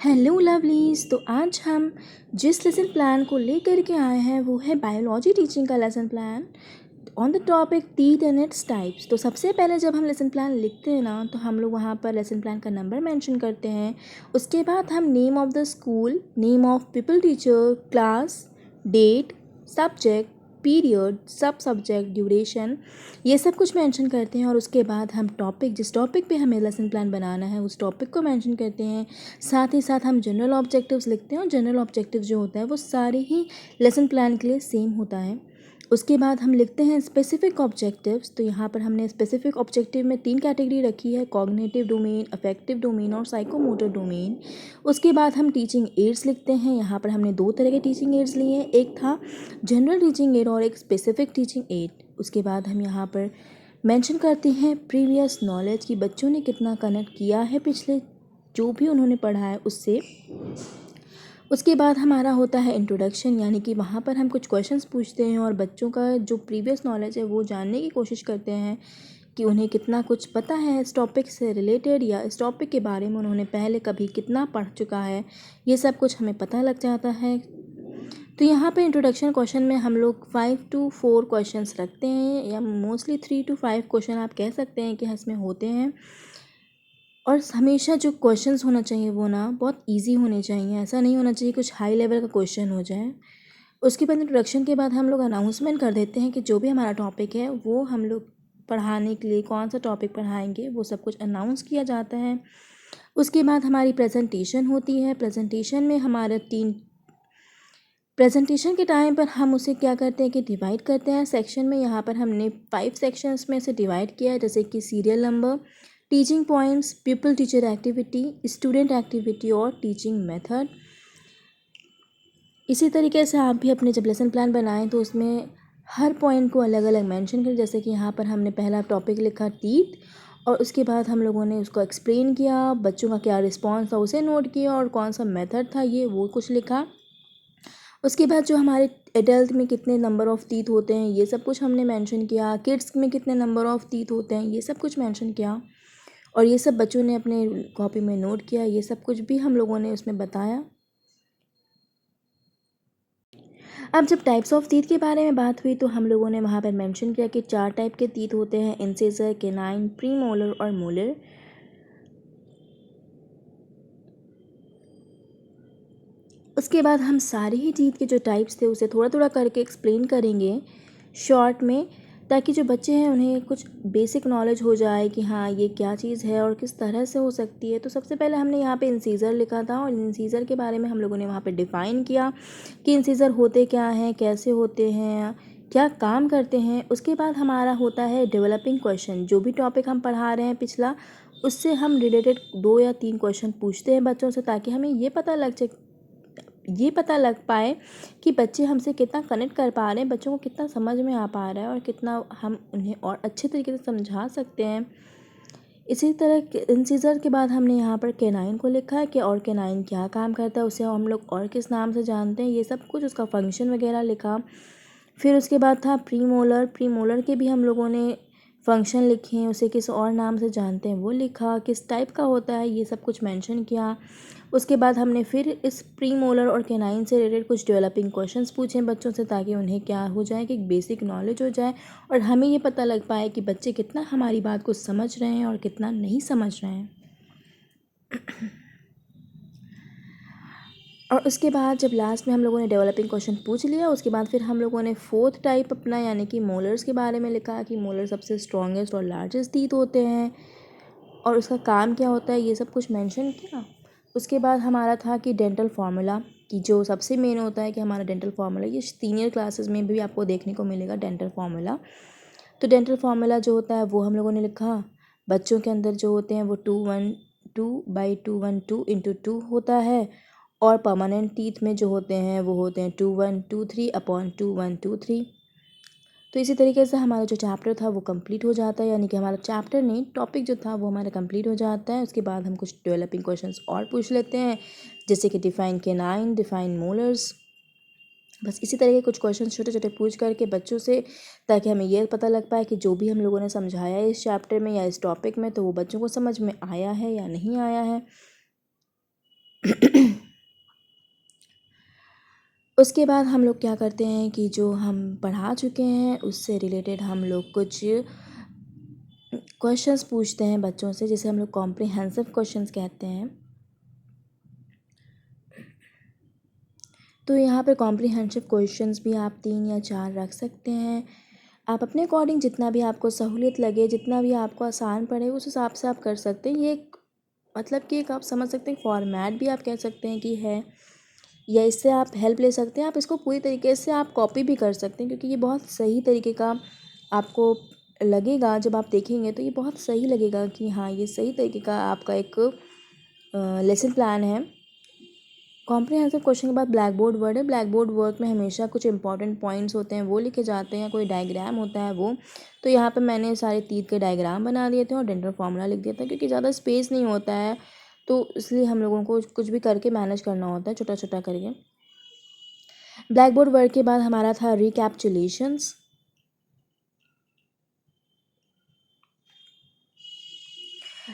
Hello lovelies. तो आज हम जिस लेसन प्लान को लेकर के आए हैं वो है बायोलॉजी टीचिंग का lesson plan on the topic teeth and its types. तो सबसे पहले जब हम लेसन प्लान लिखते हैं ना तो हम लोग वहाँ पर लेसन प्लान का नंबर मेंशन करते हैं। उसके बाद हम name of the school, name of people teacher, class, date, subject, period, सब सब्जेक्ट, ड्यूरेशन, ये सब कुछ मेंशन करते हैं। और उसके बाद हम टॉपिक, जिस टॉपिक पे हमें लेसन प्लान बनाना है उस टॉपिक को मेंशन करते हैं। साथ ही साथ हम जनरल ऑब्जेक्टिव्स लिखते हैं और जनरल ऑब्जेक्टिव जो होता है वो सारे ही लेसन प्लान के लिए सेम होता है। उसके बाद हम लिखते हैं स्पेसिफिक ऑब्जेक्टिव्स। तो यहाँ पर हमने स्पेसिफिक ऑब्जेक्टिव में 3 कैटेगरी रखी है, कॉग्निटिव डोमेन, अफेक्टिव डोमेन और साइकोमोटर डोमेन। उसके बाद हम टीचिंग एड्स लिखते हैं। यहाँ पर हमने 2 तरह के टीचिंग एड्स लिए हैं, एक था जनरल टीचिंग एड और एक स्पेसिफिक टीचिंग एड। उसके बाद हम यहाँ पर मेंशन करते हैं प्रीवियस नॉलेज कि बच्चों ने कितना कनेक्ट किया है पिछले जो भी उन्होंने पढ़ा है उससे। उसके बाद हमारा होता है इंट्रोडक्शन, यानी कि वहाँ पर हम कुछ क्वेश्चंस पूछते हैं और बच्चों का जो प्रीवियस नॉलेज है वो जानने की कोशिश करते हैं कि उन्हें कितना कुछ पता है इस टॉपिक से रिलेटेड या इस टॉपिक के बारे में उन्होंने पहले कभी कितना पढ़ चुका है, ये सब कुछ हमें पता लग जाता है। तो यहाँ पे इंट्रोडक्शन क्वेश्चन में हम लोग 5 to 4 क्वेश्चंस रखते हैं या मोस्टली 3 to 5 क्वेश्चन आप कह सकते हैं कि इसमें होते हैं। और हमेशा जो क्वेश्चंस होना चाहिए वो ना बहुत इजी होने चाहिए, ऐसा नहीं होना चाहिए कुछ हाई लेवल का क्वेश्चन हो जाए। उसके बाद इंट्रोडक्शन के बाद हम लोग अनाउंसमेंट कर देते हैं कि जो भी हमारा टॉपिक है वो हम लोग पढ़ाने के लिए कौन सा टॉपिक पढ़ाएंगे वो सब कुछ अनाउंस किया जाता है। उसके बाद हमारी प्रेजेंटेशन होती है। प्रेजेंटेशन में हमारा 3 प्रेजेंटेशन के टाइम पर हम उसे क्या करते हैं कि डिवाइड करते हैं सेक्शन में। यहाँ पर हमने 5 सेक्शंस में से डिवाइड किया है, जैसे कि serial number, teaching points, people teacher activity, student activity और टीचिंग मेथड। इसी तरीके से आप भी अपने जब लेसन प्लान बनाएं तो उसमें हर पॉइंट को अलग अलग मेंशन करें। जैसे कि यहाँ पर हमने पहला टॉपिक लिखा टीथ और उसके बाद हम लोगों ने उसको एक्सप्लेन किया, बच्चों का क्या रिस्पॉन्स था उसे नोट किया और कौन सा मेथड था ये वो कुछ लिखा। उसके बाद जो हमारे एडल्ट में कितने नंबर ऑफ़ टीथ होते हैं ये सब कुछ हमने मेंशन किया, किड्स में कितने नंबर ऑफ़ टीथ होते हैं ये सब कुछ मेंशन किया और ये सब बच्चों ने अपने कॉपी में नोट किया। ये सब कुछ भी हम लोगों ने उसमें बताया। अब जब टाइप्स ऑफ टीथ के बारे में बात हुई तो हम लोगों ने वहाँ पर मेंशन किया कि 4 टाइप के टीथ होते हैं, इंसिजर, केनाइन, प्रीमोलर और मोलर। उसके बाद हम सारे ही टीथ के जो टाइप्स थे उसे थोड़ा थोड़ा करके एक्सप्लेन करेंगे शॉर्ट में, ताकि जो बच्चे हैं उन्हें कुछ बेसिक नॉलेज हो जाए कि हाँ ये क्या चीज़ है और किस तरह से हो सकती है। तो सबसे पहले हमने यहाँ पे इंसीज़र लिखा था और इंसीज़र के बारे में हम लोगों ने वहाँ पे डिफ़ाइन किया कि इंसीज़र होते क्या हैं, कैसे होते हैं, क्या काम करते हैं। उसके बाद हमारा होता है डेवलपिंग क्वेश्चन। जो भी टॉपिक हम पढ़ा रहे हैं पिछला उससे हम रिलेटेड 2 या 3 क्वेश्चन पूछते हैं बच्चों से, ताकि हमें ये पता लग पाए कि बच्चे हमसे कितना कनेक्ट कर पा रहे हैं, बच्चों को कितना समझ में आ पा रहा है और कितना हम उन्हें और अच्छे तरीके से समझा सकते हैं। इसी तरह इंसीजर के बाद हमने यहाँ पर केनाइन को लिखा है कि और केनाइन क्या काम करता है, उसे हम लोग और किस नाम से जानते हैं, ये सब कुछ उसका फंक्शन वगैरह लिखा। फिर उसके बाद था प्रीमोलर। प्रीमोलर के भी हम लोगों ने फंक्शन लिखे हैं, उसे किस और नाम से जानते हैं वो लिखा, किस टाइप का होता है ये सब कुछ मेंशन किया। उसके बाद हमने फिर इस प्रीमोलर और केनाइन से रिलेटेड कुछ डेवलपिंग क्वेश्चंस पूछे बच्चों से, ताकि उन्हें क्या हो जाए कि बेसिक नॉलेज हो जाए और हमें ये पता लग पाए कि बच्चे कितना हमारी बात को समझ रहे हैं और कितना नहीं समझ रहे हैं। और उसके बाद जब लास्ट में हम लोगों ने डेवलपिंग क्वेश्चन पूछ लिया, उसके बाद फिर हम लोगों ने 4th टाइप अपना यानी कि मोलर्स के बारे में लिखा कि मोलर सबसे स्ट्रॉन्गेस्ट और लार्जेस्ट टीथ होते हैं और उसका काम क्या होता है ये सब कुछ मेंशन किया। उसके बाद हमारा था कि डेंटल फार्मूला, कि जो सबसे मेन होता है कि हमारा डेंटल फार्मूला, ये सीनियर क्लासेस में भी आपको देखने को मिलेगा डेंटल फार्मूला। तो डेंटल फार्मूला जो होता है वो हम लोगों ने लिखा। बच्चों के अंदर जो होते हैं वो 212/212 इंटू 2 होता है और परमानेंट टीथ में जो होते हैं वो होते हैं 2123/2123। तो इसी तरीके से हमारा जो चैप्टर था वो कंप्लीट हो जाता है, यानी कि हमारा चैप्टर नहीं टॉपिक जो था वो हमारा कंप्लीट हो जाता है। उसके बाद हम कुछ डेवलपिंग क्वेश्चंस और पूछ लेते हैं, जैसे कि डिफ़ाइन केनाइन, डिफ़ाइन मोलर्स। बस इसी तरह के कुछ क्वेश्चन छोटे छोटे पूछ करके बच्चों से, ताकि हमें यह पता लग पाए कि जो भी हम लोगों ने समझाया है इस चैप्टर में या इस टॉपिक में तो वो बच्चों को समझ में आया है या नहीं आया है। उसके बाद हम लोग क्या करते हैं कि जो हम पढ़ा चुके हैं उससे रिलेटेड हम लोग कुछ क्वेश्चंस पूछते हैं बच्चों से, जिसे हम लोग कॉम्प्रिहेंसिव क्वेश्चंस कहते हैं। तो यहाँ पे कॉम्प्रिहेंसिव क्वेश्चंस भी आप 3 या 4 रख सकते हैं। आप अपने अकॉर्डिंग जितना भी आपको सहूलियत लगे, जितना भी आपको आसान पड़े, उस हिसाब से आप कर सकते हैं। ये एक मतलब कि एक आप समझ सकते हैं फॉर्मेट भी आप कह सकते हैं कि है, या इससे आप हेल्प ले सकते हैं। आप इसको पूरी तरीके से आप कॉपी भी कर सकते हैं, क्योंकि ये बहुत सही तरीके का आपको लगेगा। जब आप देखेंगे तो ये बहुत सही लगेगा कि हाँ, ये सही तरीके का आपका एक लेसन प्लान है। कॉम्प्रिहेंसिव क्वेश्चन के बाद ब्लैक बोर्ड वर्ड है। ब्लैक बोर्ड वर्क में हमेशा कुछ इंपॉर्टेंट पॉइंट्स होते हैं, वो लिखे जाते हैं, कोई डायग्राम होता है वो। तो यहाँ पे मैंने सारे तीर के डायग्राम बना दिए थे और डेंटल फार्मूला लिख दिया था, क्योंकि ज़्यादा स्पेस नहीं होता है, तो इसलिए हम लोगों को कुछ भी करके मैनेज करना होता है, छोटा छोटा करके। ब्लैक बोर्ड वर्क के बाद हमारा था रिकैप्चुलेशंस।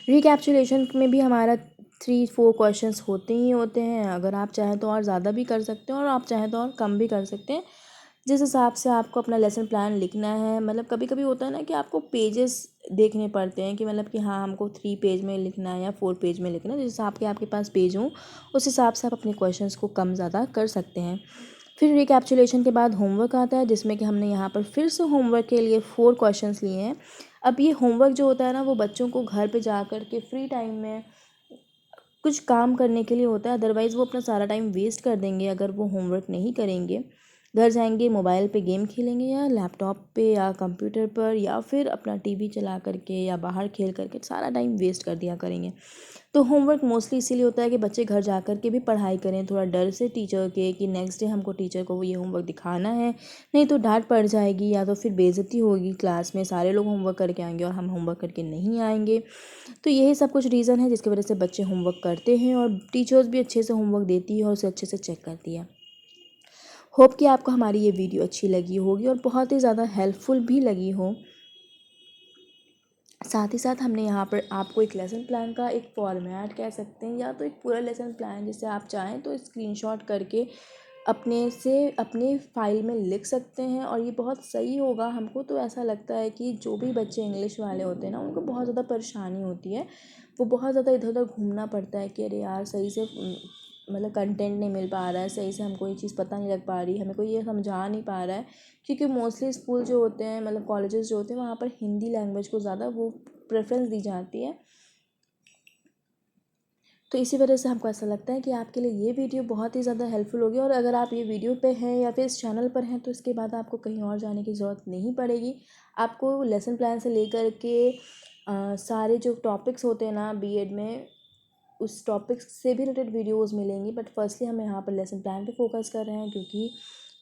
रिकैप्चुलेशन में भी हमारा 3-4 क्वेश्चंस होते ही होते हैं। अगर आप चाहें तो और ज़्यादा भी कर सकते हैं, और आप चाहें तो और कम भी कर सकते हैं, जिस हिसाब से आपको अपना लेसन प्लान लिखना है। मतलब कभी कभी होता है ना कि आपको पेजेस देखने पड़ते हैं कि मतलब कि हाँ, हमको 3 पेज में लिखना है या 4 पेज में लिखना है। जिस हिसाब के आपके पास पेज हों, उस हिसाब से आप अपने क्वेश्चंस को कम ज़्यादा कर सकते हैं। फिर रिकैप्चुलेशन के बाद होमवर्क आता है, जिसमें कि हमने यहाँ पर फिर से होमवर्क के लिए 4 क्वेश्चंस लिए हैं। अब ये होमवर्क जो होता है ना, वो बच्चों को घर पे जा कर के फ्री टाइम में कुछ काम करने के लिए होता है। अदरवाइज़ वो अपना सारा टाइम वेस्ट कर देंगे अगर वो होमवर्क नहीं करेंगे। घर जाएंगे, मोबाइल पे गेम खेलेंगे, या लैपटॉप पे या कंप्यूटर पर, या फिर अपना टीवी चला करके या बाहर खेल करके सारा टाइम वेस्ट कर दिया करेंगे। तो होमवर्क मोस्टली इसीलिए होता है कि बच्चे घर जा कर के भी पढ़ाई करें, थोड़ा डर से टीचर के कि नेक्स्ट डे हमको टीचर को ये होमवर्क दिखाना है, नहीं तो डांट पड़ जाएगी, या तो फिर बेइज्जती होगी, क्लास में सारे लोग होमवर्क करके आएंगे और हम होमवर्क करके नहीं आएंगे। तो यही सब कुछ रीज़न है जिसकी वजह से बच्चे होमवर्क करते हैं, और टीचर्स भी अच्छे से होमवर्क देती है और उसे अच्छे से चेक करती है। होप कि आपको हमारी ये वीडियो अच्छी लगी होगी और बहुत ही ज़्यादा हेल्पफुल भी लगी हो। साथ ही साथ हमने यहाँ पर आपको एक लेसन प्लान का एक फॉर्मेट कह सकते हैं, या तो एक पूरा लेसन प्लान जिसे आप चाहें तो स्क्रीनशॉट करके अपने फ़ाइल में लिख सकते हैं, और ये बहुत सही होगा। हमको तो ऐसा लगता है कि जो भी बच्चे इंग्लिश वाले होते हैं ना, उनको बहुत ज़्यादा परेशानी होती है। वो बहुत ज़्यादा इधर उधर घूमना पड़ता है कि अरे यार, सही से मतलब कंटेंट नहीं मिल पा रहा है, सही से हमको ये चीज़ पता नहीं लग पा रही, हमें कोई ये समझा नहीं पा रहा है। क्योंकि मोस्टली स्कूल जो होते हैं, मतलब कॉलेजेस जो होते हैं, वहाँ पर हिंदी लैंग्वेज को ज़्यादा वो प्रेफरेंस दी जाती है। तो इसी वजह से हमको ऐसा लगता है कि आपके लिए ये वीडियो बहुत ही ज़्यादा हेल्पफुल होगी। और अगर आप ये वीडियो पे हैं या फिर इस चैनल पर हैं, तो इसके बाद आपको कहीं और जाने की ज़रूरत नहीं पड़ेगी। आपको लेसन प्लान से लेकर के सारे जो टॉपिक्स होते हैं ना बीएड में, उस टॉपिक्स से भी रिलेटेड वीडियोस मिलेंगी। बट फर्स्टली हम यहाँ पर लेसन प्लान पे फोकस कर रहे हैं, क्योंकि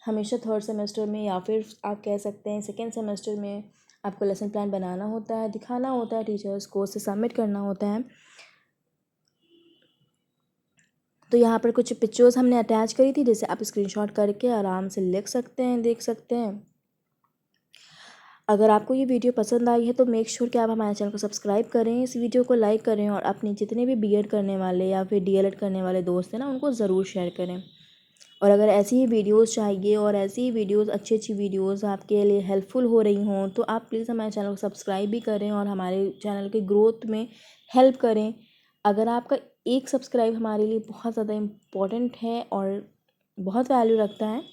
हमेशा थर्ड सेमेस्टर में या फिर आप कह सकते हैं सेकेंड सेमेस्टर में आपको लेसन प्लान बनाना होता है, दिखाना होता है टीचर्स को, उसे सबमिट करना होता है। तो यहाँ पर कुछ पिक्चर्स हमने अटैच करी थी, जिसे आप स्क्रीनशॉट करके आराम से लिख सकते हैं, देख सकते हैं। अगर आपको ये वीडियो पसंद आई है तो मेक श्योर कि आप हमारे चैनल को सब्सक्राइब करें, इस वीडियो को लाइक करें, और अपने जितने भी बीएड करने वाले या फिर डीएलएड करने वाले दोस्त हैं ना, उनको ज़रूर शेयर करें। और अगर ऐसी ही वीडियोस चाहिए और ऐसी ही वीडियोस अच्छी अच्छी वीडियोस आपके लिए हेल्पफुल हो रही हों, तो आप प्लीज़ हमारे चैनल को सब्सक्राइब भी करें और हमारे चैनल के ग्रोथ में हेल्प करें। अगर आपका एक सब्सक्राइब हमारे लिए बहुत ज़्यादा इम्पोर्टेंट है और बहुत वैल्यू रखता है।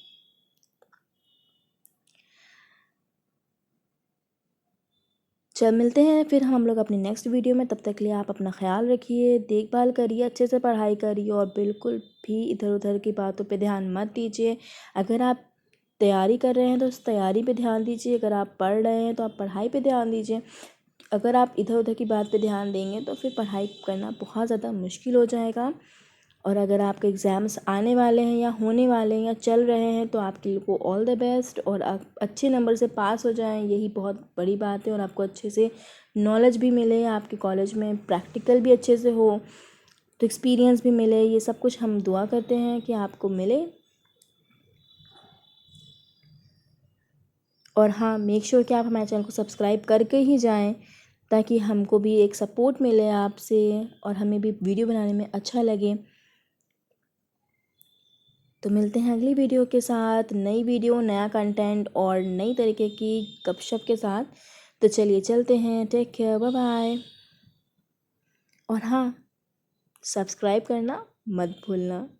चल मिलते हैं फिर हम लोग अपनी नेक्स्ट वीडियो में। तब तक के लिए आप अपना ख्याल रखिए, देखभाल करिए, अच्छे से पढ़ाई करिए, और बिल्कुल भी इधर उधर की बातों पे ध्यान मत दीजिए। अगर आप तैयारी कर रहे हैं तो उस तैयारी पे ध्यान दीजिए, अगर आप पढ़ रहे हैं तो आप पढ़ाई पे ध्यान दीजिए। अगर आप इधर उधर की बात पे ध्यान देंगे तो फिर पढ़ाई करना बहुत ज़्यादा मुश्किल हो जाएगा। और अगर आपके एग्ज़ाम्स आने वाले हैं या होने वाले हैं या चल रहे हैं, तो आपके लिए को ऑल द बेस्ट, और आप अच्छे नंबर से पास हो जाएं, यही बहुत बड़ी बात है। और आपको अच्छे से नॉलेज भी मिले, आपके कॉलेज में प्रैक्टिकल भी अच्छे से हो, तो एक्सपीरियंस भी मिले। ये सब कुछ हम दुआ करते हैं कि आपको मिले। और हाँ, मेक श्योर कि आप हमारे चैनल को सब्सक्राइब करके ही जाएं, ताकि हमको भी एक सपोर्ट मिले आपसे और हमें भी वीडियो बनाने में अच्छा लगे। तो मिलते हैं अगली वीडियो के साथ, नई वीडियो, नया कंटेंट और नई तरीके की गपशप के साथ। तो चलिए चलते हैं, टेक केयर, बाय बाय। और हाँ, सब्सक्राइब करना मत भूलना।